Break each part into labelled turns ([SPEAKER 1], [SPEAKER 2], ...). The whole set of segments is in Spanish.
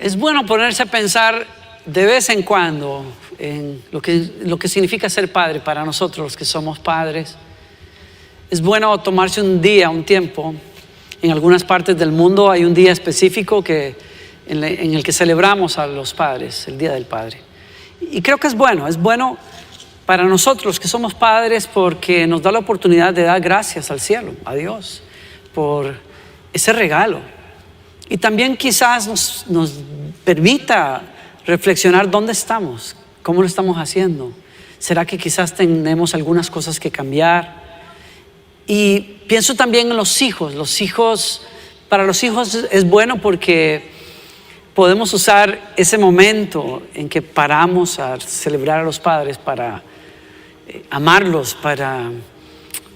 [SPEAKER 1] Es bueno ponerse a pensar de vez en cuando en lo que significa ser padre para nosotros los que somos padres. Es bueno tomarse un día, un tiempo. En algunas partes del mundo hay un día específico en el que celebramos a los padres, el Día del Padre. Y creo que es bueno para nosotros que somos padres porque nos da la oportunidad de dar gracias al cielo, a Dios, por ese regalo. Y también quizás nos permita reflexionar dónde estamos, cómo lo estamos haciendo. ¿Será que quizás tenemos algunas cosas que cambiar? Y pienso también en los hijos. Para los hijos es bueno porque podemos usar ese momento en que paramos a celebrar a los padres para amarlos, para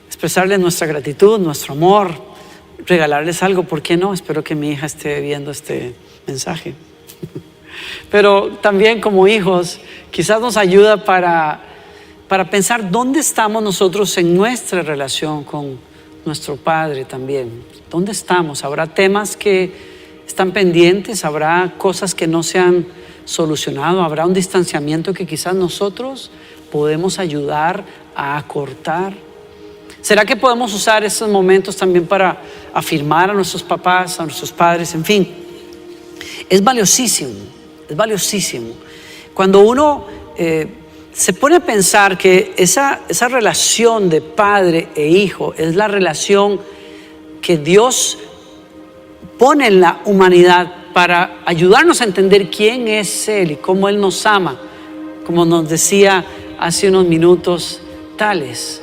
[SPEAKER 1] expresarles nuestra gratitud, nuestro amor, regalarles algo. ¿Por qué no? Espero que mi hija esté viendo este mensaje. Pero también como hijos quizás nos ayuda para pensar dónde estamos nosotros en nuestra relación con nuestro Padre también. ¿Dónde estamos? ¿Habrá temas que están pendientes? ¿Habrá cosas que no se han solucionado? ¿Habrá un distanciamiento que quizás nosotros podemos ayudar a acortar? ¿Será que podemos usar esos momentos también para afirmar a nuestros papás, a nuestros padres? En fin, es valiosísimo. Cuando uno se pone a pensar que esa relación de padre e hijo es la relación que Dios pone en la humanidad para ayudarnos a entender quién es Él y cómo Él nos ama, como nos decía hace unos minutos Tales.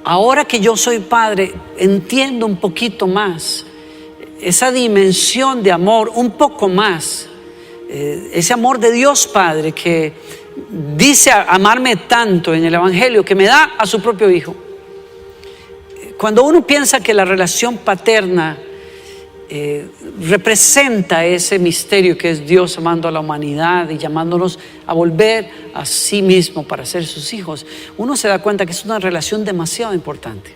[SPEAKER 1] Ahora que yo soy padre, entiendo un poquito más esa dimensión de amor, un poco más, ese amor de Dios Padre que dice amarme tanto en el Evangelio que me da a su propio Hijo. Cuando uno piensa que la relación paterna representa ese misterio que es Dios amando a la humanidad y llamándonos a volver a sí mismo para ser sus hijos, uno se da cuenta que es una relación demasiado importante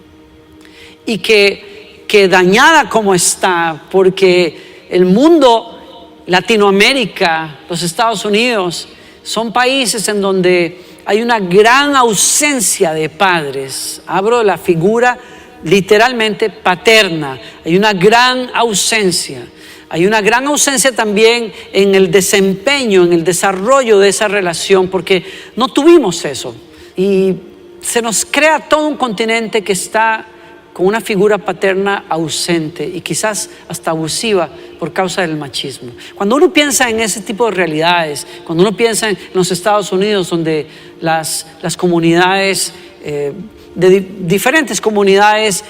[SPEAKER 1] y que dañada como está, porque el mundo, Latinoamérica, los Estados Unidos, son países en donde hay una gran ausencia de padres. Hablo de la figura literalmente paterna. Hay una gran ausencia. Hay una gran ausencia también en el desempeño, en el desarrollo de esa relación, porque no tuvimos eso. Y se nos crea todo un continente que está con una figura paterna ausente y quizás hasta abusiva por causa del machismo. Cuando uno piensa en ese tipo de realidades, cuando uno piensa en los Estados Unidos, donde las comunidades de diferentes comunidades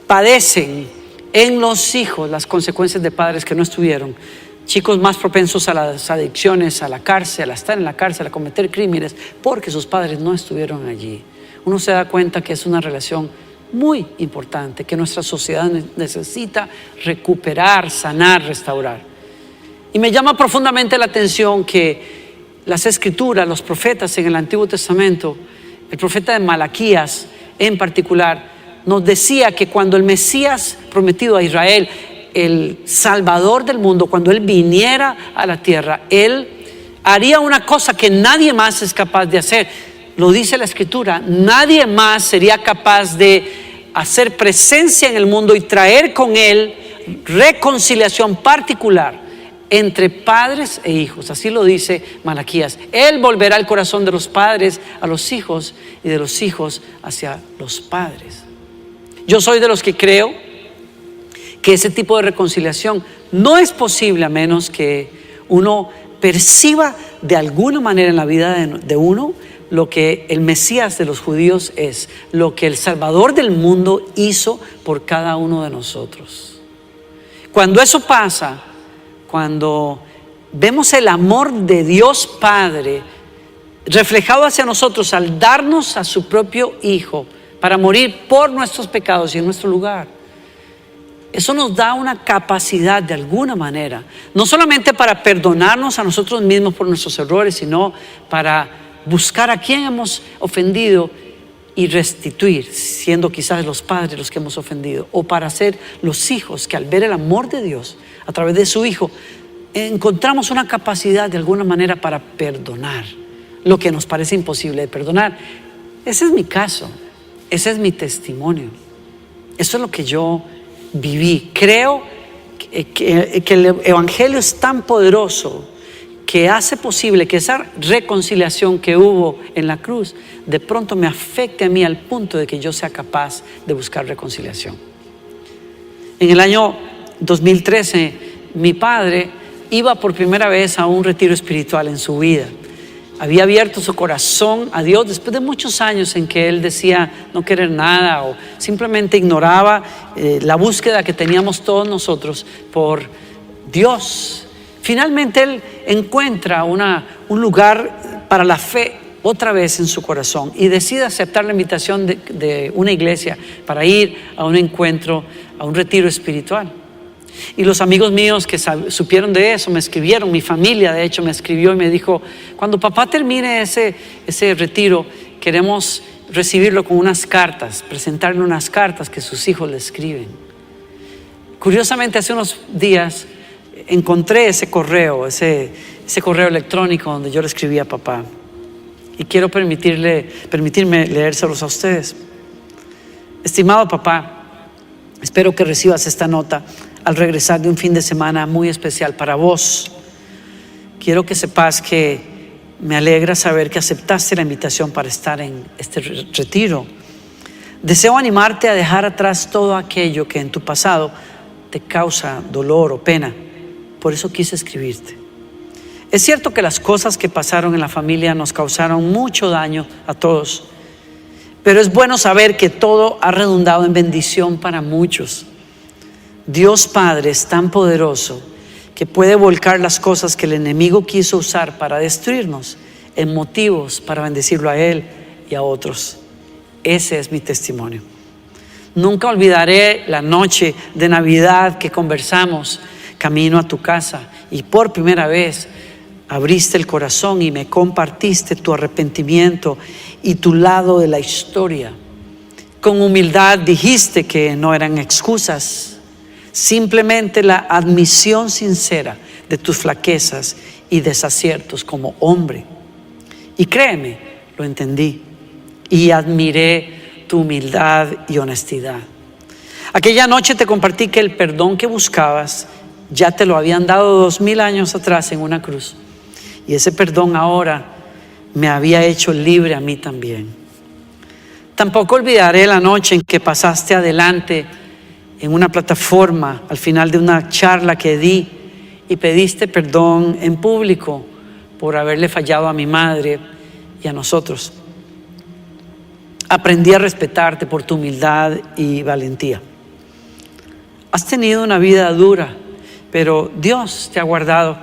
[SPEAKER 1] padecen en los hijos las consecuencias de padres que no estuvieron, chicos más propensos a las adicciones, a la cárcel, a estar en la cárcel, a cometer crímenes, porque sus padres no estuvieron allí. Uno se da cuenta que es una relación muy importante, que nuestra sociedad necesita recuperar, sanar, restaurar. Y me llama profundamente la atención que las escrituras, los profetas en el Antiguo Testamento, el profeta de Malaquías en particular, nos decía que cuando el Mesías prometido a Israel, el Salvador del mundo, cuando Él viniera a la tierra, Él haría una cosa que nadie más es capaz de hacer. Lo dice la Escritura, nadie más sería capaz de hacer presencia en el mundo y traer con Él reconciliación particular entre padres e hijos. Así lo dice Malaquías. Él volverá el corazón de los padres a los hijos y de los hijos hacia los padres. Yo soy de los que creo que ese tipo de reconciliación no es posible a menos que uno perciba de alguna manera en la vida de uno lo que el Mesías de los judíos es, lo que el Salvador del mundo hizo por cada uno de nosotros. Cuando eso pasa, cuando vemos el amor de Dios Padre reflejado hacia nosotros al darnos a su propio Hijo para morir por nuestros pecados y en nuestro lugar, eso nos da una capacidad de alguna manera, no solamente para perdonarnos a nosotros mismos por nuestros errores, sino para buscar a quien hemos ofendido y restituir, siendo quizás los padres los que hemos ofendido, o para ser los hijos que al ver el amor de Dios a través de su Hijo encontramos una capacidad de alguna manera para perdonar lo que nos parece imposible de perdonar. Ese es mi caso, ese es mi testimonio. Eso es lo que yo viví. Creo que el Evangelio es tan poderoso que hace posible que esa reconciliación que hubo en la cruz de pronto me afecte a mí al punto de que yo sea capaz de buscar reconciliación. En el año 2013, mi padre iba por primera vez a un retiro espiritual en su vida. Había abierto su corazón a Dios después de muchos años en que él decía no querer nada o simplemente ignoraba la búsqueda que teníamos todos nosotros por Dios. Finalmente él encuentra un lugar para la fe otra vez en su corazón y decide aceptar la invitación de una iglesia para ir a un encuentro, a un retiro espiritual. Y los amigos míos que supieron de eso me escribieron, mi familia de hecho me escribió y me dijo: cuando papá termine ese retiro, queremos recibirlo con unas cartas, presentarle unas cartas que sus hijos le escriben. Curiosamente, hace unos días encontré ese correo electrónico donde yo le escribí a papá. Y quiero permitirme leérselos a ustedes. Estimado papá, espero que recibas esta nota al regresar de un fin de semana muy especial para vos. Quiero que sepas que me alegra saber que aceptaste la invitación para estar en este retiro. Deseo animarte a dejar atrás todo aquello que en tu pasado te causa dolor o pena. Por eso quise escribirte. Es cierto que las cosas que pasaron en la familia nos causaron mucho daño a todos, pero es bueno saber que todo ha redundado en bendición para muchos. Dios Padre es tan poderoso que puede volcar las cosas que el enemigo quiso usar para destruirnos en motivos para bendecirlo a Él y a otros. Ese es mi testimonio. Nunca olvidaré la noche de Navidad que conversamos camino a tu casa y por primera vez abriste el corazón y me compartiste tu arrepentimiento y tu lado de la historia. Con humildad dijiste que no eran excusas, simplemente la admisión sincera de tus flaquezas y desaciertos como hombre. Y créeme, lo entendí y admiré tu humildad y honestidad. Aquella noche te compartí que el perdón que buscabas ya te lo habían dado 2000 años atrás en una cruz. Y ese perdón ahora me había hecho libre a mí también. Tampoco olvidaré la noche en que pasaste adelante en una plataforma al final de una charla que di y pediste perdón en público por haberle fallado a mi madre y a nosotros. Aprendí a respetarte por tu humildad y valentía. Has tenido una vida dura, pero Dios te ha guardado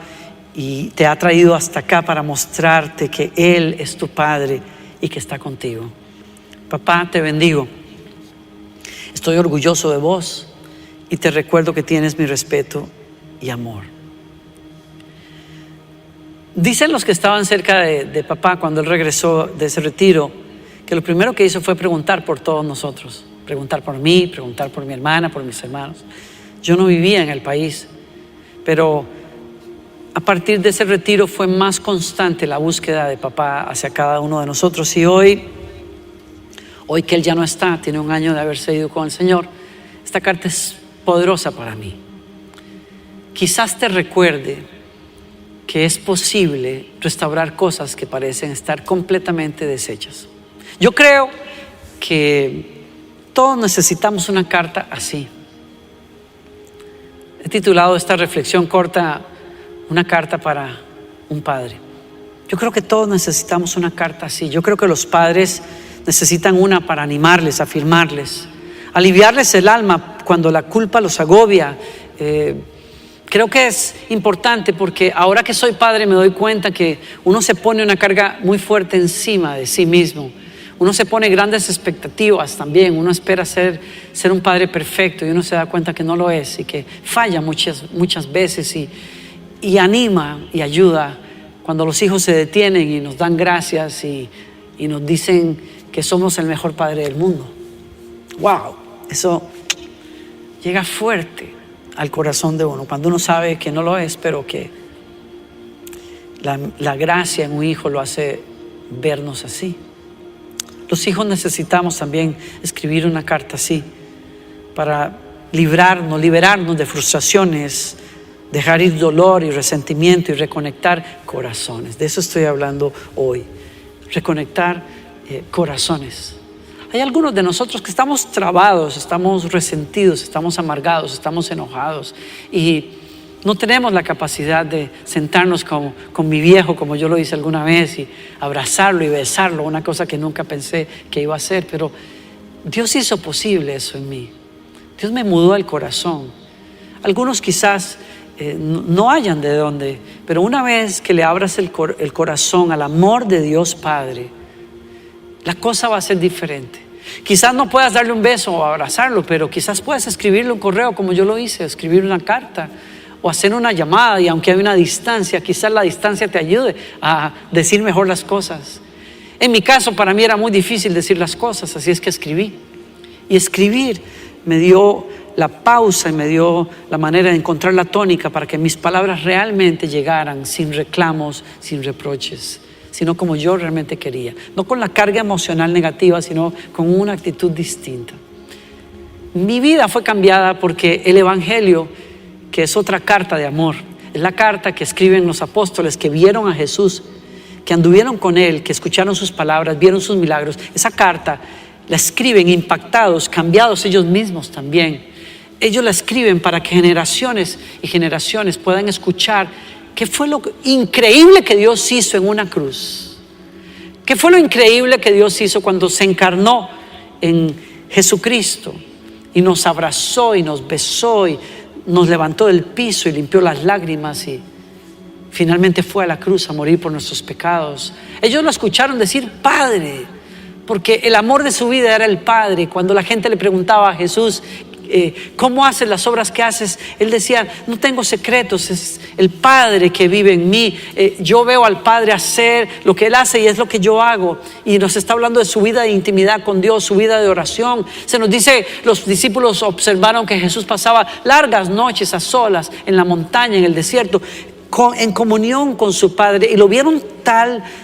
[SPEAKER 1] y te ha traído hasta acá para mostrarte que Él es tu Padre y que está contigo. Papá, te bendigo. Estoy orgulloso de vos y te recuerdo que tienes mi respeto y amor. Dicen los que estaban cerca de papá cuando él regresó de ese retiro, que lo primero que hizo fue preguntar por todos nosotros. Preguntar por mí, preguntar por mi hermana, por mis hermanos. Yo no vivía en el país, pero a partir de ese retiro fue más constante la búsqueda de papá hacia cada uno de nosotros. Y hoy que él ya no está, tiene 1 año de haberse ido con el Señor, esta carta es poderosa para mí. Quizás te recuerde que es posible restaurar cosas que parecen estar completamente deshechas. Yo creo que todos necesitamos una carta así. He titulado esta reflexión corta, una carta para un padre. Yo creo que todos necesitamos una carta así. Yo creo que los padres necesitan una para animarles, afirmarles, aliviarles el alma cuando la culpa los agobia. Creo que es importante porque ahora que soy padre me doy cuenta que uno se pone una carga muy fuerte encima de sí mismo. Uno se pone grandes expectativas también. Uno espera ser un padre perfecto y uno se da cuenta que no lo es y que falla muchas veces y anima y ayuda cuando los hijos se detienen y nos dan gracias y nos dicen que somos el mejor padre del mundo. ¡Wow! Eso llega fuerte al corazón de uno, cuando uno sabe que no lo es, pero que la gracia en un hijo lo hace vernos así. Los hijos necesitamos también escribir una carta así para liberarnos de frustraciones, dejar ir dolor y resentimiento y reconectar corazones. De eso estoy hablando hoy. Reconectar corazones. Hay algunos de nosotros que estamos trabados, estamos resentidos, estamos amargados, estamos enojados y no tenemos la capacidad de sentarnos con mi viejo, como yo lo hice alguna vez, y abrazarlo y besarlo, una cosa que nunca pensé que iba a hacer, pero Dios hizo posible eso en mí. Dios me mudó el corazón. Algunos quizás no hayan de dónde, pero una vez que le abras el corazón al amor de Dios Padre, la cosa va a ser diferente. Quizás no puedas darle un beso o abrazarlo, pero quizás puedas escribirle un correo como yo lo hice, escribir una carta o hacer una llamada, y aunque hay una distancia, quizás la distancia te ayude a decir mejor las cosas. En mi caso, para mí era muy difícil decir las cosas, así es que escribí. Y escribir me dio la pausa y me dio la manera de encontrar la tónica para que mis palabras realmente llegaran sin reclamos, sin reproches, sino como yo realmente quería. No con la carga emocional negativa, sino con una actitud distinta. Mi vida fue cambiada porque el Evangelio, que es otra carta de amor, es la carta que escriben los apóstoles que vieron a Jesús, que anduvieron con Él, que escucharon sus palabras, vieron sus milagros. Esa carta la escriben impactados, cambiados ellos mismos también. Ellos la escriben para que generaciones y generaciones puedan escuchar qué fue lo increíble que Dios hizo en una cruz. ¿Qué fue lo increíble que Dios hizo cuando se encarnó en Jesucristo y nos abrazó y nos besó y nos levantó del piso y limpió las lágrimas y finalmente fue a la cruz a morir por nuestros pecados? Ellos lo escucharon decir Padre, porque el amor de su vida era el Padre. Cuando la gente le preguntaba a Jesús, ¿cómo haces las obras que haces? Él decía, no tengo secretos, es el Padre que vive en mí. Yo veo al Padre hacer lo que Él hace y es lo que yo hago. Y nos está hablando de su vida de intimidad con Dios, su vida de oración. Se nos dice, los discípulos observaron que Jesús pasaba largas noches a solas en la montaña, en el desierto, en comunión con su Padre, y lo vieron tan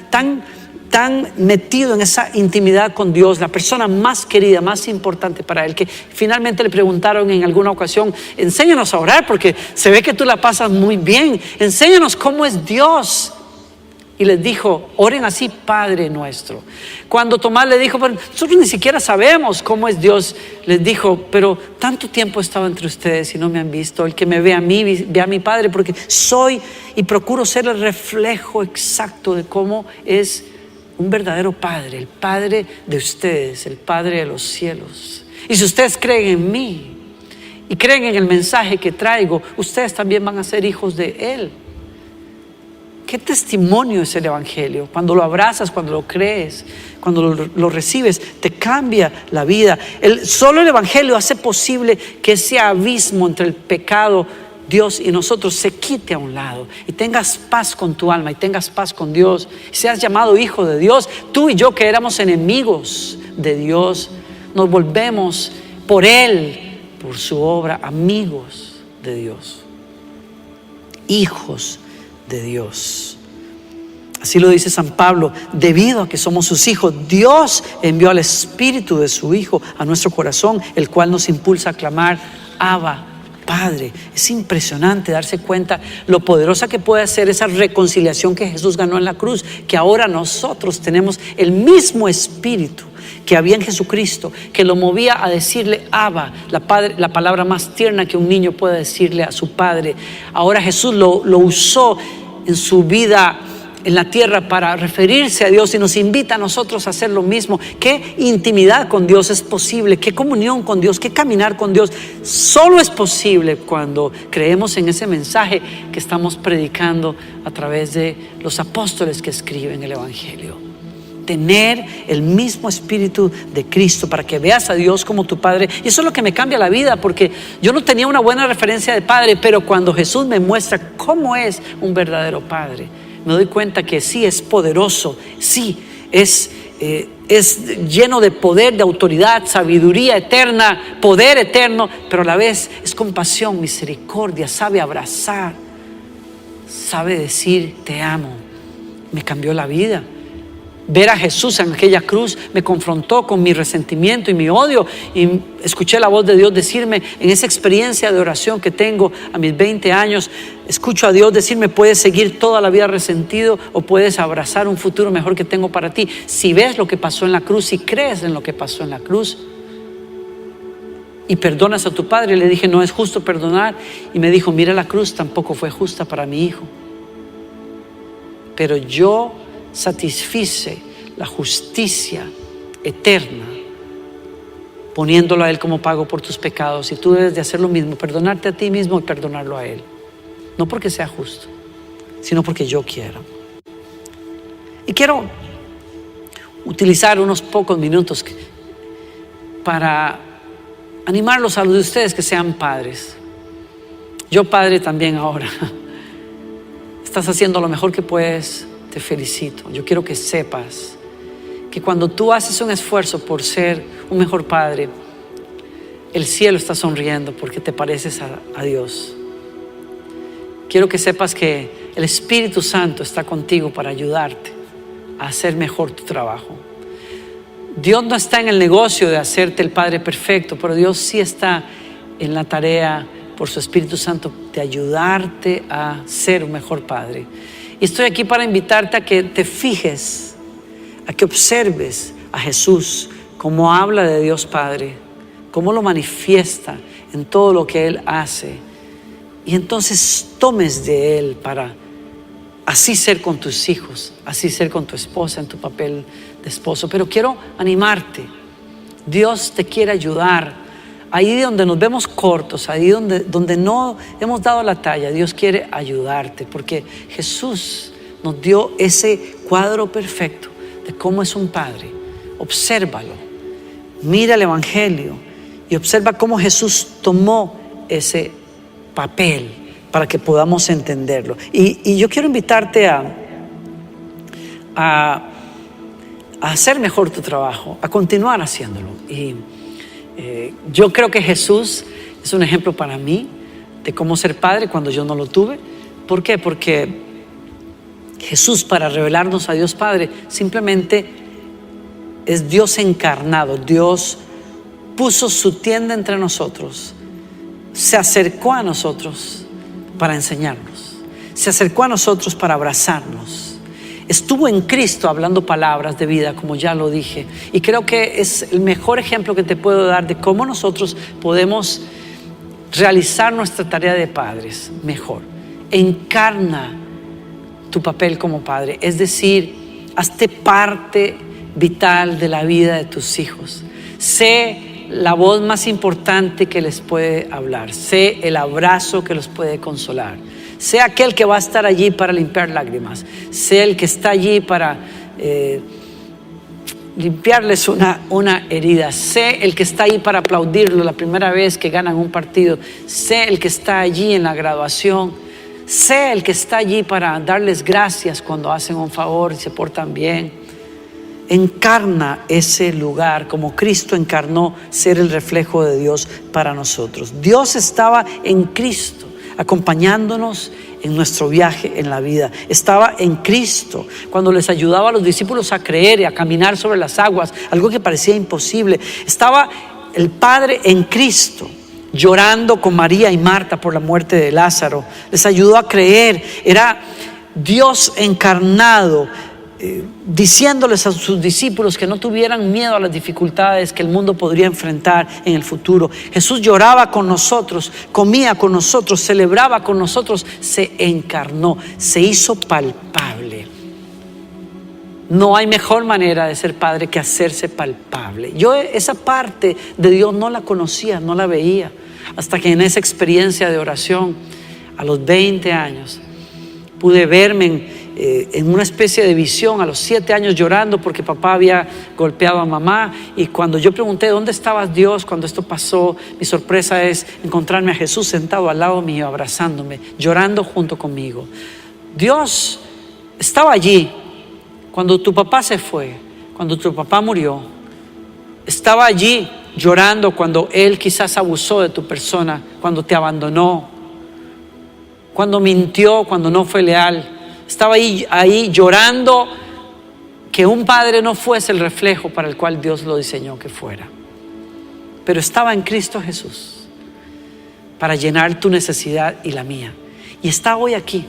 [SPEAKER 1] metido en esa intimidad con Dios, la persona más querida, más importante para él, que finalmente le preguntaron en alguna ocasión, enséñanos a orar porque se ve que tú la pasas muy bien, enséñanos cómo es Dios. Y les dijo, oren así, Padre nuestro. Cuando Tomás le dijo, pero nosotros ni siquiera sabemos cómo es Dios, les dijo, pero tanto tiempo he estado entre ustedes y no me han visto. El que me ve a mí, ve a mi Padre, porque soy y procuro ser el reflejo exacto de cómo es un verdadero Padre, el Padre de ustedes, el Padre de los cielos. Y si ustedes creen en mí y creen en el mensaje que traigo, ustedes también van a ser hijos de Él. ¿Qué testimonio es el Evangelio? Cuando lo abrazas, cuando lo crees, cuando lo recibes, te cambia la vida. Solo el Evangelio hace posible que ese abismo entre el pecado, Dios y nosotros se quite a un lado y tengas paz con tu alma y tengas paz con Dios y seas llamado hijo de Dios. Tú y yo, que éramos enemigos de Dios, nos volvemos por Él, por su obra, amigos de Dios, hijos de Dios. Así lo dice San Pablo, debido a que somos sus hijos, Dios envió al Espíritu de su Hijo a nuestro corazón, el cual nos impulsa a clamar, Abba, Padre. Es impresionante darse cuenta lo poderosa que puede ser esa reconciliación que Jesús ganó en la cruz, que ahora nosotros tenemos el mismo Espíritu que había en Jesucristo, que lo movía a decirle Abba, la palabra más tierna que un niño puede decirle a su padre. Ahora Jesús lo usó en su vida en la tierra para referirse a Dios y nos invita a nosotros a hacer lo mismo. ¿Qué intimidad con Dios es posible? ¿Qué comunión con Dios? ¿Qué caminar con Dios? Solo es posible cuando creemos en ese mensaje que estamos predicando a través de los apóstoles que escriben el Evangelio. Tener el mismo Espíritu de Cristo para que veas a Dios como tu Padre. Y eso es lo que me cambia la vida, porque yo no tenía una buena referencia de Padre, pero cuando Jesús me muestra cómo es un verdadero Padre, me doy cuenta que sí es poderoso, sí es es lleno de poder, de autoridad, sabiduría eterna, poder eterno, pero a la vez es compasión, misericordia, sabe abrazar, sabe decir te amo. Me cambió la vida. Ver a Jesús en aquella cruz me confrontó con mi resentimiento y mi odio, y escuché la voz de Dios decirme en esa experiencia de oración que tengo a mis 20 años, escucho a Dios decirme: puedes seguir toda la vida resentido o puedes abrazar un futuro mejor que tengo para ti. Si ves lo que pasó en la cruz, si crees en lo que pasó en la cruz y perdonas a tu padre. Le dije: no es justo perdonar. Y me dijo: mira, la cruz tampoco fue justa para mi hijo, pero yo satisfice la justicia eterna poniéndolo a Él como pago por tus pecados, y tú debes de hacer lo mismo, perdonarte a ti mismo y perdonarlo a Él, no porque sea justo, sino porque yo quiero. Y quiero utilizar unos pocos minutos para animarlos a los de ustedes que sean padres. Yo padre también ahora. Estás haciendo lo mejor que puedes. Te felicito. Yo quiero que sepas que cuando tú haces un esfuerzo por ser un mejor padre, el cielo está sonriendo porque te pareces a Dios. Quiero que sepas que el Espíritu Santo está contigo para ayudarte a hacer mejor tu trabajo. Dios no está en el negocio de hacerte el Padre perfecto, pero Dios sí está en la tarea por su Espíritu Santo de ayudarte a ser un mejor padre. Y estoy aquí para invitarte a que te fijes, a que observes a Jesús, cómo habla de Dios Padre, cómo lo manifiesta en todo lo que Él hace. Y entonces tomes de Él para así ser con tus hijos, así ser con tu esposa en tu papel de esposo. Pero quiero animarte. Dios te quiere ayudar. Ahí donde nos vemos cortos, ahí donde no hemos dado la talla, Dios quiere ayudarte, porque Jesús nos dio ese cuadro perfecto de cómo es un padre. Obsérvalo, mira el Evangelio y observa cómo Jesús tomó ese papel para que podamos entenderlo. Y yo quiero invitarte a hacer mejor tu trabajo, a continuar haciéndolo. Yo creo que Jesús es un ejemplo para mí de cómo ser padre cuando yo no lo tuve. ¿Por qué? Porque Jesús, para revelarnos a Dios Padre, simplemente es Dios encarnado. Dios puso su tienda entre nosotros, se acercó a nosotros para enseñarnos, se acercó a nosotros para abrazarnos. Estuvo en Cristo hablando palabras de vida, como ya lo dije. Y creo que es el mejor ejemplo que te puedo dar de cómo nosotros podemos realizar nuestra tarea de padres mejor. Encarna tu papel como padre, es decir, hazte parte vital de la vida de tus hijos. Sé la voz más importante que les puede hablar. Sé el abrazo que los puede consolar. Sé aquel que va a estar allí para limpiar lágrimas. Sé el que está allí para limpiarles una herida. Sé el que está allí para aplaudirlo la primera vez que ganan un partido. Sé el que está allí en la graduación. Sé el que está allí para darles gracias cuando hacen un favor y se portan bien. Encarna ese lugar como Cristo encarnó ser el reflejo de Dios para nosotros. Dios estaba en Cristo, acompañándonos en nuestro viaje en la vida. Estaba en Cristo cuando les ayudaba a los discípulos a creer y a caminar sobre las aguas, algo que parecía imposible. Estaba el Padre en Cristo, llorando con María y Marta por la muerte de Lázaro. Les ayudó a creer. Era Dios encarnado, diciéndoles a sus discípulos que no tuvieran miedo a las dificultades que el mundo podría enfrentar en el futuro. Jesús lloraba con nosotros, comía con nosotros, celebraba con nosotros, se encarnó, se hizo palpable. No hay mejor manera de ser padre que hacerse palpable. Yo esa parte de Dios no la conocía, no la veía, hasta que en esa experiencia de oración a los 20 años pude verme en una especie de visión a los 7 años llorando porque papá había golpeado a mamá. Y cuando yo pregunté ¿dónde estabas, Dios, cuando esto pasó?, mi sorpresa es encontrarme a Jesús sentado al lado mío, abrazándome, llorando junto conmigo. Dios estaba allí cuando tu papá se fue, cuando tu papá murió, estaba allí llorando cuando él quizás abusó de tu persona, cuando te abandonó, cuando mintió, cuando no fue leal. Estaba ahí llorando que un padre no fuese el reflejo para el cual Dios lo diseñó que fuera. Pero estaba en Cristo Jesús para llenar tu necesidad y la mía. Y está hoy aquí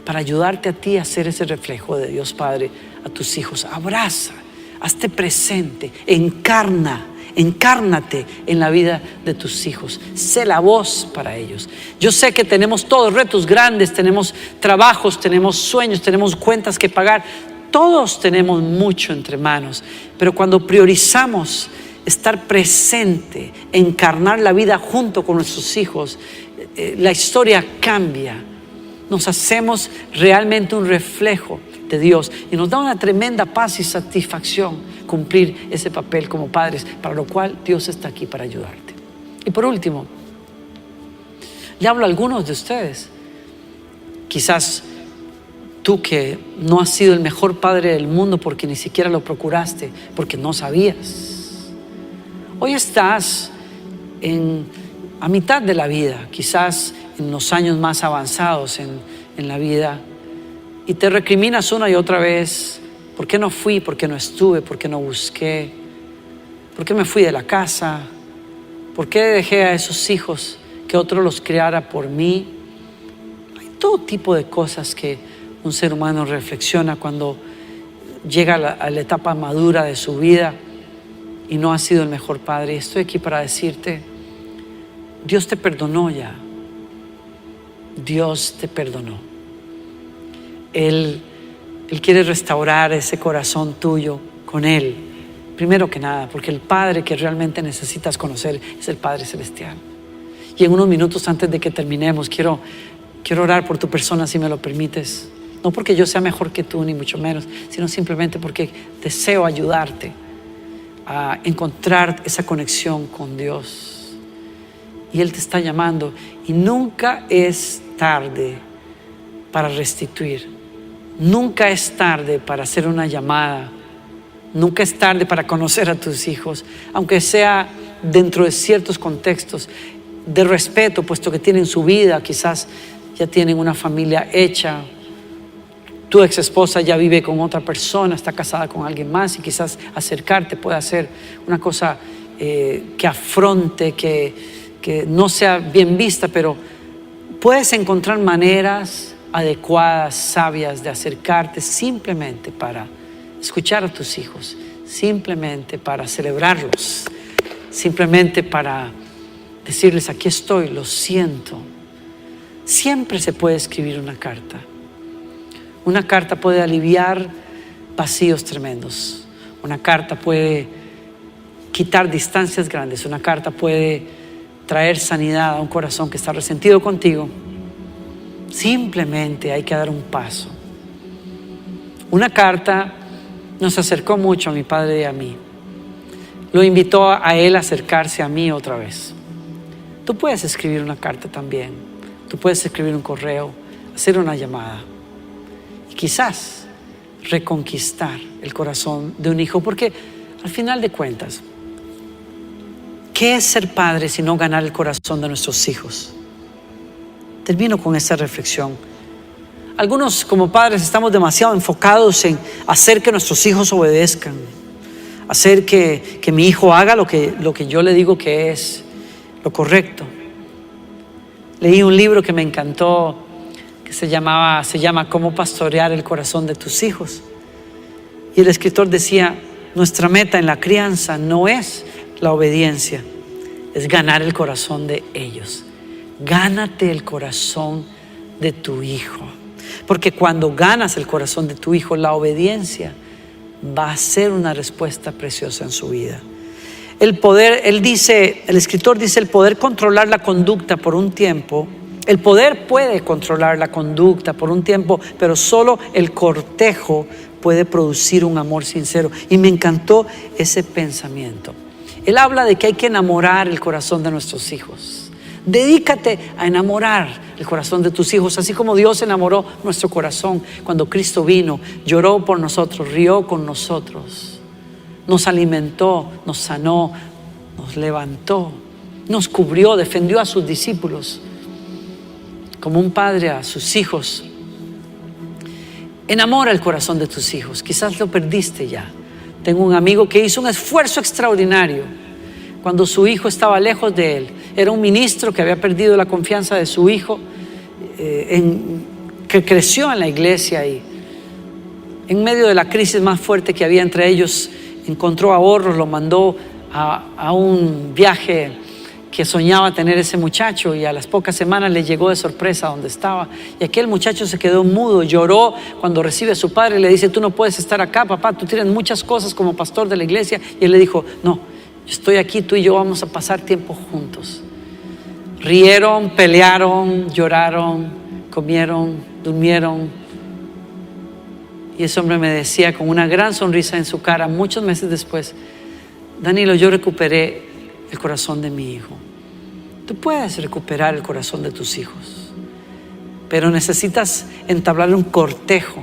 [SPEAKER 1] para ayudarte a ti a ser ese reflejo de Dios Padre a tus hijos. Abraza, hazte presente, encárnate en la vida de tus hijos. Sé la voz para ellos. Yo sé que tenemos todos retos grandes, tenemos trabajos, tenemos sueños, tenemos cuentas que pagar. Todos tenemos mucho entre manos, pero cuando priorizamos estar presente, encarnar la vida junto con nuestros hijos, la historia cambia. Nos hacemos realmente un reflejo de Dios y nos da una tremenda paz y satisfacción cumplir ese papel como padres, para lo cual Dios está aquí para ayudarte. Y por último, le hablo a algunos de ustedes. Quizás tú que no has sido el mejor padre del mundo porque ni siquiera lo procuraste, porque no sabías. Hoy estás a mitad de la vida, quizás en los años más avanzados en la vida, y te recriminas una y otra vez: ¿por qué no fui? ¿Por qué no estuve? ¿Por qué no busqué? ¿Por qué me fui de la casa? ¿Por qué dejé a esos hijos que otro los criara por mí? Hay todo tipo de cosas que un ser humano reflexiona cuando llega a la etapa madura de su vida y no ha sido el mejor padre. Y estoy aquí para decirte: Dios te perdonó ya. Dios te perdonó. Él quiere restaurar ese corazón tuyo con Él. Primero que nada, porque el Padre que realmente necesitas conocer es el Padre Celestial. Y en unos minutos antes de que terminemos, quiero orar por tu persona, si me lo permites. No porque yo sea mejor que tú, ni mucho menos, sino simplemente porque deseo ayudarte a encontrar esa conexión con Dios. Y Él te está llamando, y nunca es tarde para restituir. Nunca es tarde para hacer una llamada. Nunca es tarde para conocer a tus hijos, aunque sea dentro de ciertos contextos de respeto, puesto que tienen su vida, quizás ya tienen una familia hecha. Tu ex esposa ya vive con otra persona, está casada con alguien más, y quizás acercarte puede ser una cosa que afronte, que no sea bien vista, pero puedes encontrar maneras adecuadas, sabias de acercarte simplemente para escuchar a tus hijos, simplemente para celebrarlos, simplemente para decirles: aquí estoy, lo siento. Siempre se puede escribir una carta. Una carta puede aliviar vacíos tremendos. Una carta puede quitar distancias grandes. Una carta puede traer sanidad a un corazón que está resentido contigo. Simplemente hay que dar un paso. Una carta nos acercó mucho a mi padre y a mí. Lo invitó a él a acercarse a mí otra vez. Tú puedes escribir una carta también. Tú puedes escribir un correo, hacer una llamada. Y quizás reconquistar el corazón de un hijo. Porque al final de cuentas, ¿qué es ser padre si no ganar el corazón de nuestros hijos? Termino con esta reflexión. Algunos como padres estamos demasiado enfocados en hacer que nuestros hijos obedezcan, hacer que mi hijo haga lo que yo le digo que es lo correcto. Leí un libro que me encantó, que se llama Cómo pastorear el corazón de tus hijos. Y el escritor decía: nuestra meta en la crianza no es la obediencia, es ganar el corazón de ellos. Gánate el corazón de tu hijo, porque cuando ganas el corazón de tu hijo, la obediencia va a ser una respuesta preciosa en su vida. El escritor dice, el poder controlar la conducta por un tiempo, el poder puede controlar la conducta por un tiempo, pero solo el cortejo puede producir un amor sincero. Y me encantó ese pensamiento. Él habla de que hay que enamorar el corazón de nuestros hijos. Dedícate a enamorar el corazón de tus hijos, así como Dios enamoró nuestro corazón cuando Cristo vino, lloró por nosotros, rió con nosotros. nos alimentó, nos sanó, nos levantó, nos cubrió, defendió a sus discípulos, como un padre a sus hijos. Enamora el corazón de tus hijos. Quizás lo perdiste ya. Tengo un amigo que hizo un esfuerzo extraordinario cuando su hijo estaba lejos de él. Era un ministro que había perdido la confianza de su hijo, que creció en la iglesia, y en medio de la crisis más fuerte que había entre ellos, encontró ahorros, lo mandó a un viaje que soñaba tener ese muchacho, y a las pocas semanas le llegó de sorpresa donde estaba, y aquel muchacho se quedó mudo, lloró cuando recibe a su padre y le dice: tú no puedes estar acá, papá, tú tienes muchas cosas como pastor de la iglesia. Y él le dijo: no, yo estoy aquí, tú y yo vamos a pasar tiempo juntos. Rieron, pelearon, lloraron, comieron, durmieron, y ese hombre me decía con una gran sonrisa en su cara muchos meses después: Danilo, yo recuperé el corazón de mi hijo. Tú puedes recuperar el corazón de tus hijos, pero necesitas entablar un cortejo,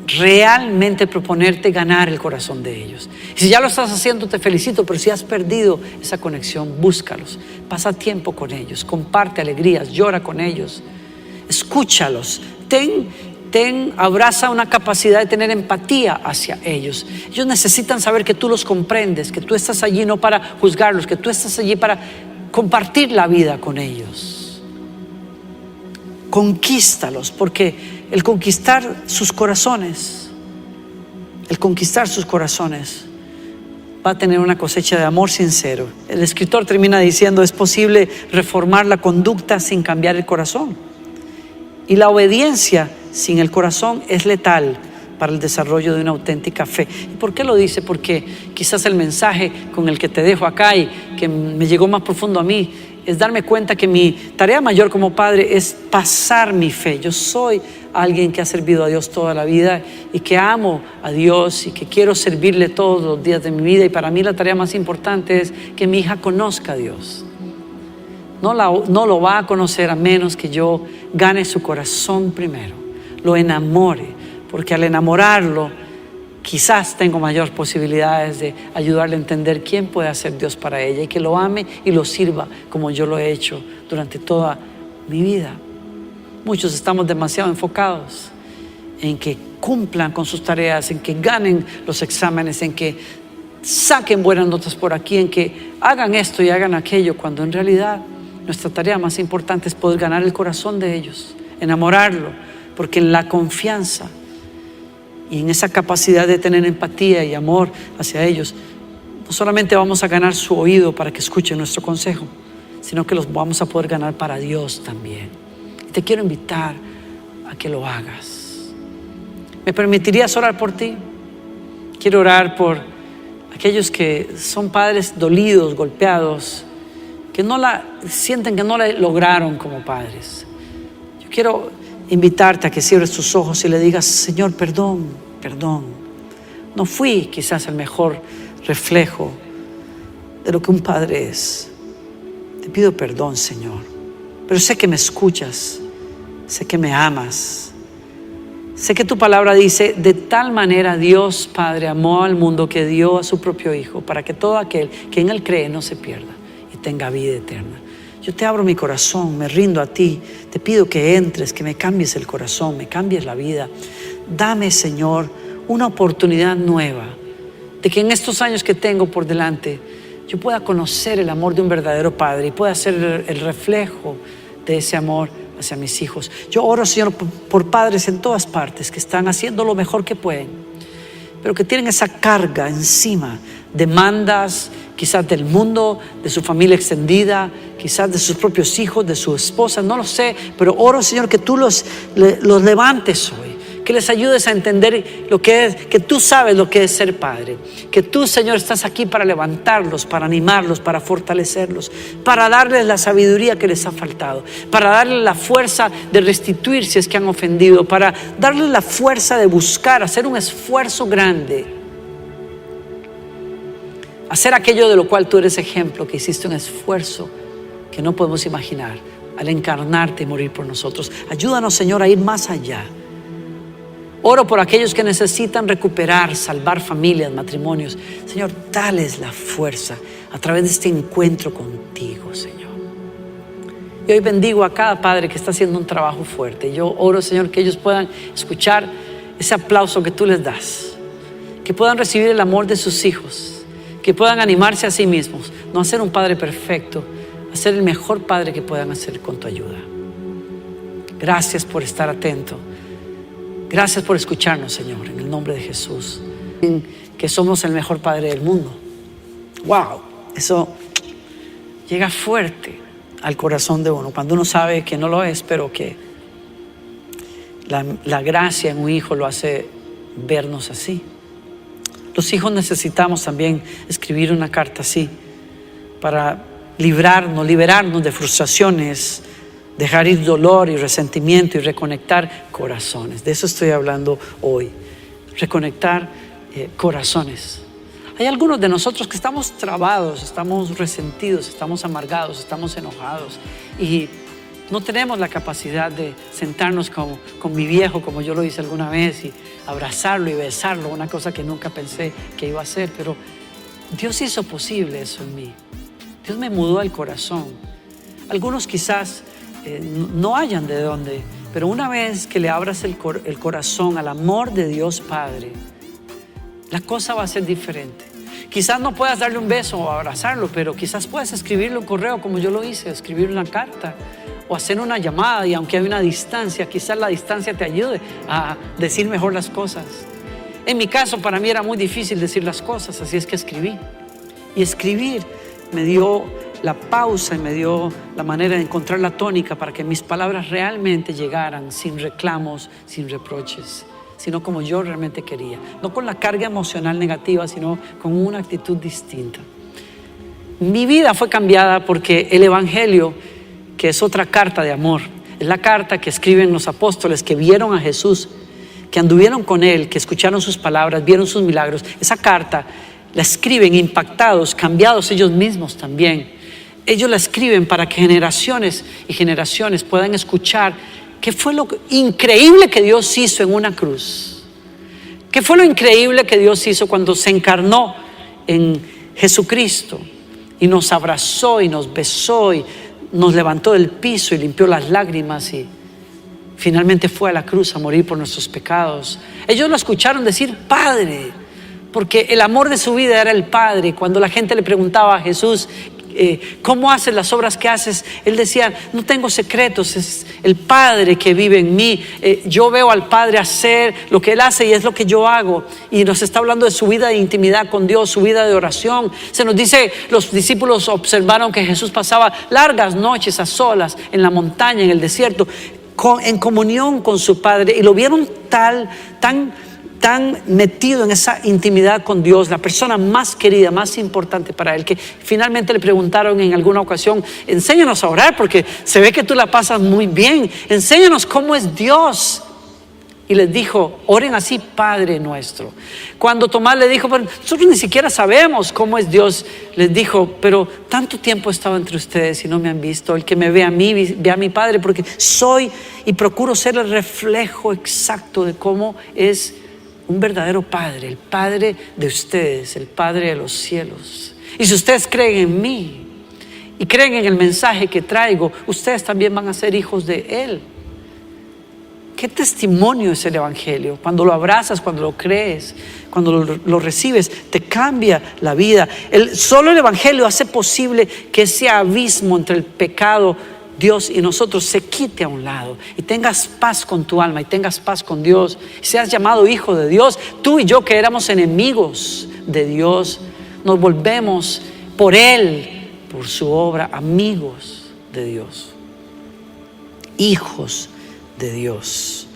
[SPEAKER 1] realmente proponerte ganar el corazón de ellos. Y si ya lo estás haciendo, te felicito, pero si has perdido esa conexión, búscalos, pasa tiempo con ellos, comparte alegrías, llora con ellos, escúchalos, abraza una capacidad de tener empatía hacia ellos. Ellos necesitan saber que tú los comprendes, que tú estás allí no para juzgarlos, que tú estás allí para compartir la vida con ellos. Conquístalos, porque el conquistar sus corazones va a tener una cosecha de amor sincero. El escritor termina diciendo: es posible reformar la conducta sin cambiar el corazón, y la obediencia sin el corazón es letal para el desarrollo de una auténtica fe. ¿Y por qué lo dice? Porque quizás el mensaje con el que te dejo acá y que me llegó más profundo a mí es darme cuenta que mi tarea mayor como padre es pasar mi fe. Yo soy alguien que ha servido a Dios toda la vida y que amo a Dios y que quiero servirle todos los días de mi vida, y para mí la tarea más importante es que mi hija conozca a Dios. No lo va a conocer a menos que yo gane su corazón primero, lo enamore, porque al enamorarlo quizás tengo mayores posibilidades de ayudarle a entender quién puede ser Dios para ella, y que lo ame y lo sirva como yo lo he hecho durante toda mi vida. Muchos estamos demasiado enfocados en que cumplan con sus tareas, en que ganen los exámenes, en que saquen buenas notas por aquí, en que hagan esto y hagan aquello, cuando en realidad nuestra tarea más importante es poder ganar el corazón de ellos, enamorarlo, porque en la confianza y en esa capacidad de tener empatía y amor hacia ellos, no solamente vamos a ganar su oído para que escuchen nuestro consejo, sino que los vamos a poder ganar para Dios también. Y te quiero invitar a que lo hagas. ¿Me permitirías orar por ti? Quiero orar por aquellos que son padres dolidos, golpeados, que sienten que no la lograron como padres. Yo quiero invitarte a que cierres tus ojos y le digas: Señor, perdón. No fui quizás el mejor reflejo de lo que un padre es. Te pido perdón, Señor, pero sé que me escuchas, sé que me amas. Sé que tu palabra dice: de tal manera Dios Padre amó al mundo que dio a su propio Hijo, para que todo aquel que en Él cree no se pierda y tenga vida eterna. Yo te abro mi corazón, me rindo a ti, te pido que entres, que me cambies el corazón, me cambies la vida. Dame, Señor, una oportunidad nueva de que en estos años que tengo por delante yo pueda conocer el amor de un verdadero padre y pueda ser el reflejo de ese amor hacia mis hijos. Yo oro, Señor, por padres en todas partes que están haciendo lo mejor que pueden, pero que tienen esa carga encima, demandas quizás del mundo, de su familia extendida, quizás de sus propios hijos, de su esposa, no lo sé, pero oro, Señor, que tú los levantes hoy, que les ayudes a entender lo que es, que tú sabes lo que es ser padre, que tú, Señor, estás aquí para levantarlos, para animarlos, para fortalecerlos, para darles la sabiduría que les ha faltado, para darles la fuerza de restituir si es que han ofendido, para darles la fuerza de buscar, hacer un esfuerzo grande, hacer aquello de lo cual tú eres ejemplo, que hiciste un esfuerzo que no podemos imaginar al encarnarte y morir por nosotros. Ayúdanos, Señor, a ir más allá, Oro por aquellos que necesitan recuperar, salvar familias, matrimonios. Señor, dales la fuerza a través de este encuentro contigo, Señor. Y hoy bendigo a cada padre que está haciendo un trabajo fuerte. Yo oro, Señor, que ellos puedan escuchar ese aplauso que tú les das, que puedan recibir el amor de sus hijos, que puedan animarse a sí mismos, no a ser un padre perfecto, a ser el mejor padre que puedan hacer con tu ayuda. Gracias por estar atento. Gracias por escucharnos, Señor, en el nombre de Jesús. Que somos el mejor padre del mundo. Wow, eso llega fuerte al corazón de uno cuando uno sabe que no lo es, pero que la gracia en un hijo lo hace vernos así. Los hijos necesitamos también escribir una carta así para liberarnos de frustraciones, dejar ir dolor y resentimiento y reconectar corazones. De eso estoy hablando hoy. Reconectar corazones. Hay algunos de nosotros que estamos trabados, estamos resentidos, estamos amargados, estamos enojados y no tenemos la capacidad de sentarnos con mi viejo, como yo lo hice alguna vez, y abrazarlo y besarlo, una cosa que nunca pensé que iba a hacer, pero Dios hizo posible eso en mí. Dios me mudó el corazón. Algunos quizás no hayan de dónde, pero una vez que le abras el corazón al amor de Dios Padre, la cosa va a ser diferente. Quizás no puedas darle un beso o abrazarlo, pero quizás puedas escribirle un correo como yo lo hice, escribir una carta o hacer una llamada, y aunque hay una distancia, quizás la distancia te ayude a decir mejor las cosas. En mi caso, para mí era muy difícil decir las cosas, así es que escribí. Y escribir me dio la pausa y me dio la manera de encontrar la tónica para que mis palabras realmente llegaran sin reclamos, sin reproches, sino como yo realmente quería. No con la carga emocional negativa, sino con una actitud distinta. Mi vida fue cambiada porque el Evangelio, que es otra carta de amor, es la carta que escriben los apóstoles que vieron a Jesús, que anduvieron con Él, que escucharon sus palabras, vieron sus milagros. Esa carta la escriben impactados, cambiados ellos mismos también. Ellos la escriben para que generaciones y generaciones puedan escuchar qué fue lo increíble que Dios hizo en una cruz. ¿Qué fue lo increíble que Dios hizo cuando se encarnó en Jesucristo y nos abrazó y nos besó y nos levantó del piso y limpió las lágrimas y finalmente fue a la cruz a morir por nuestros pecados? Ellos lo escucharon decir Padre, porque el amor de su vida era el Padre. Cuando la gente le preguntaba a Jesús, ¿cómo haces las obras que haces? Él decía, no tengo secretos, es el Padre que vive en mí. Yo veo al Padre hacer lo que Él hace y es lo que yo hago. Y nos está hablando de su vida de intimidad con Dios, su vida de oración. Se nos dice, los discípulos observaron que Jesús pasaba largas noches a solas en la montaña, en el desierto, en comunión con su Padre, y lo vieron tan metido en esa intimidad con Dios, la persona más querida, más importante para Él, que finalmente le preguntaron en alguna ocasión, enséñanos a orar porque se ve que tú la pasas muy bien, enséñanos cómo es Dios. Y les dijo, oren así, Padre nuestro. Cuando Tomás le dijo, pero nosotros ni siquiera sabemos cómo es Dios, les dijo, pero tanto tiempo he estado entre ustedes y no me han visto. El que me ve a mí, ve a mi Padre, porque soy y procuro ser el reflejo exacto de cómo es un verdadero Padre, el Padre de ustedes, el Padre de los cielos. Y si ustedes creen en mí y creen en el mensaje que traigo, ustedes también van a ser hijos de Él. ¿Qué testimonio es el Evangelio? Cuando lo abrazas, cuando lo crees, cuando lo recibes, te cambia la vida. Solo el Evangelio hace posible que ese abismo entre el pecado, Dios y nosotros se quite a un lado y tengas paz con tu alma y tengas paz con Dios y seas llamado hijo de Dios. Tú y yo, que éramos enemigos de Dios, nos volvemos por Él, por su obra, amigos de Dios, hijos de Dios.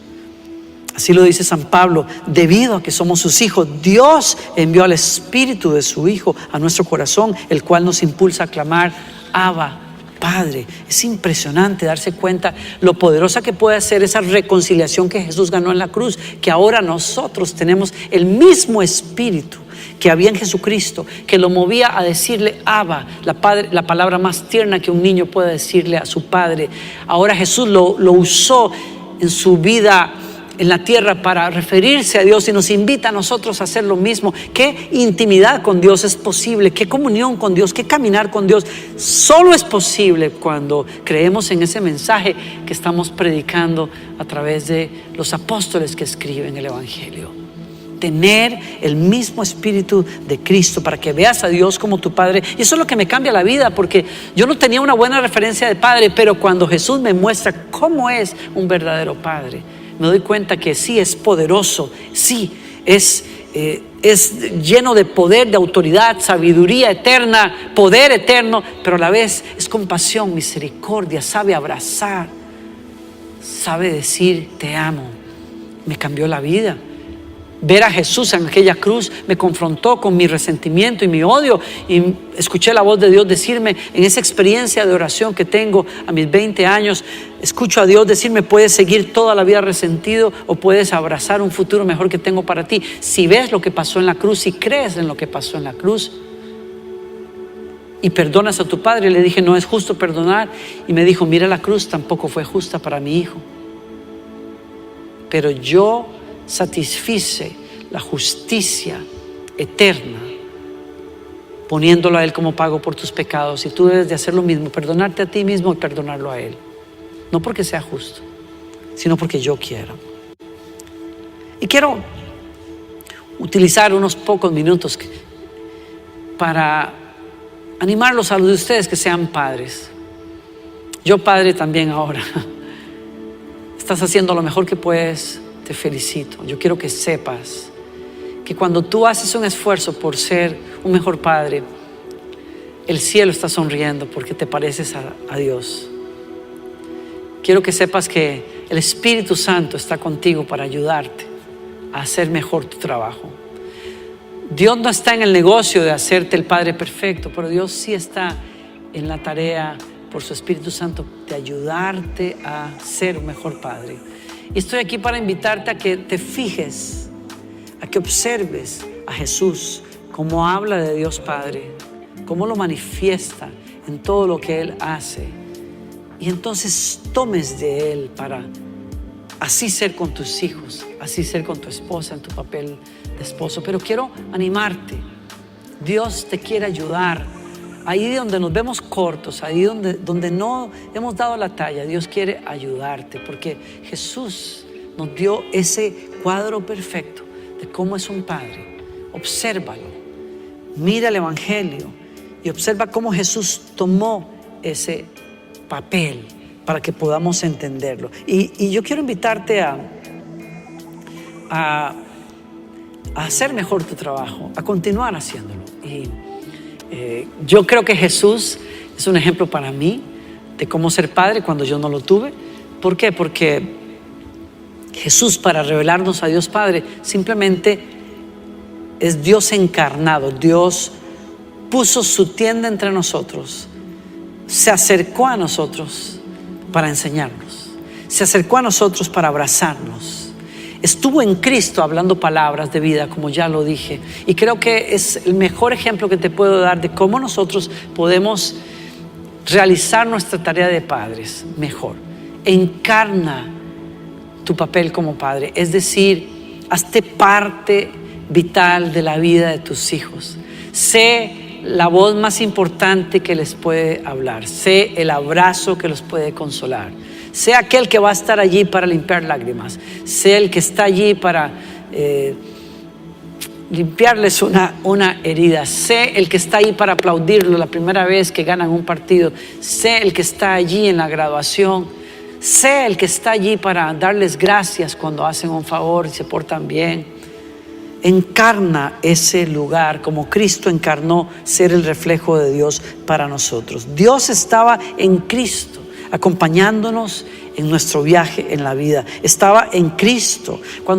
[SPEAKER 1] Así lo dice San Pablo, debido a que somos sus hijos, Dios envió al Espíritu de su Hijo a nuestro corazón, el cual nos impulsa a clamar, Abba, Padre. Es impresionante darse cuenta lo poderosa que puede ser esa reconciliación que Jesús ganó en la cruz, que ahora nosotros tenemos el mismo Espíritu que había en Jesucristo, que lo movía a decirle Abba, la palabra más tierna que un niño puede decirle a su padre. Ahora Jesús lo usó en su vida en la tierra para referirse a Dios y nos invita a nosotros a hacer lo mismo. ¿Qué intimidad con Dios es posible? ¿Qué comunión con Dios? ¿Qué caminar con Dios? Solo es posible cuando creemos en ese mensaje que estamos predicando a través de los apóstoles que escriben el Evangelio. Tener el mismo espíritu de Cristo para que veas a Dios como tu Padre. Y eso es lo que me cambia la vida, porque yo no tenía una buena referencia de Padre, pero cuando Jesús me muestra cómo es un verdadero Padre, me doy cuenta que sí es poderoso, sí es lleno de poder, de autoridad, sabiduría eterna, poder eterno, pero a la vez es compasión, misericordia, sabe abrazar, sabe decir te amo. Me cambió la vida. Ver a Jesús en aquella cruz me confrontó con mi resentimiento y mi odio, y escuché la voz de Dios decirme en esa experiencia de oración que tengo a mis 20 años, escucho a Dios decirme: puedes seguir toda la vida resentido o puedes abrazar un futuro mejor que tengo para ti. Si ves lo que pasó en la cruz, si crees en lo que pasó en la cruz y perdonas a tu padre. Le dije: no es justo perdonar. Y me dijo: mira, la cruz tampoco fue justa para mi hijo, pero yo satisfice la justicia eterna poniéndolo a Él como pago por tus pecados. Y tú debes de hacer lo mismo, perdonarte a ti mismo y perdonarlo a Él, no porque sea justo, sino porque yo quiero. Y quiero utilizar unos pocos minutos para animarlos a los de ustedes que sean padres. Yo, padre, también ahora. Estás haciendo lo mejor que puedes. Te felicito. Yo quiero que sepas que cuando tú haces un esfuerzo por ser un mejor padre, el cielo está sonriendo porque te pareces a Dios. Quiero que sepas que el Espíritu Santo está contigo para ayudarte a hacer mejor tu trabajo. Dios no está en el negocio de hacerte el Padre perfecto, pero Dios sí está en la tarea por su Espíritu Santo de ayudarte a ser un mejor padre. Y estoy aquí para invitarte a que te fijes, a que observes a Jesús, cómo habla de Dios Padre, cómo lo manifiesta en todo lo que Él hace. Y entonces tomes de Él para así ser con tus hijos, así ser con tu esposa en tu papel de esposo. Pero quiero animarte. Dios te quiere ayudar. Ahí donde nos vemos cortos, ahí donde no hemos dado la talla, Dios quiere ayudarte, porque Jesús nos dio ese cuadro perfecto de cómo es un padre. Obsérvalo, mira el Evangelio y observa cómo Jesús tomó ese papel para que podamos entenderlo. Y yo quiero invitarte a hacer mejor tu trabajo, a continuar haciéndolo. Yo creo que Jesús es un ejemplo para mí de cómo ser padre cuando yo no lo tuve. ¿Por qué? Porque Jesús, para revelarnos a Dios Padre, simplemente es Dios encarnado. Dios puso su tienda entre nosotros, se acercó a nosotros para enseñarnos, se acercó a nosotros para abrazarnos. Estuvo en Cristo hablando palabras de vida, como ya lo dije. Y creo que es el mejor ejemplo que te puedo dar de cómo nosotros podemos realizar nuestra tarea de padres mejor. Encarna tu papel como padre. Es decir, hazte parte vital de la vida de tus hijos. Sé la voz más importante que les puede hablar. Sé el abrazo que los puede consolar. Sé aquel que va a estar allí para limpiar lágrimas. Sé el que está allí para limpiarles una herida. Sé el que está allí para aplaudirlo la primera vez que ganan un partido. Sé el que está allí en la graduación. Sé el que está allí para darles gracias cuando hacen un favor y se portan bien. Encarna ese lugar como Cristo encarnó ser el reflejo de Dios para nosotros. Dios estaba en Cristo, acompañándonos en nuestro viaje en la vida. Estaba en Cristo cuando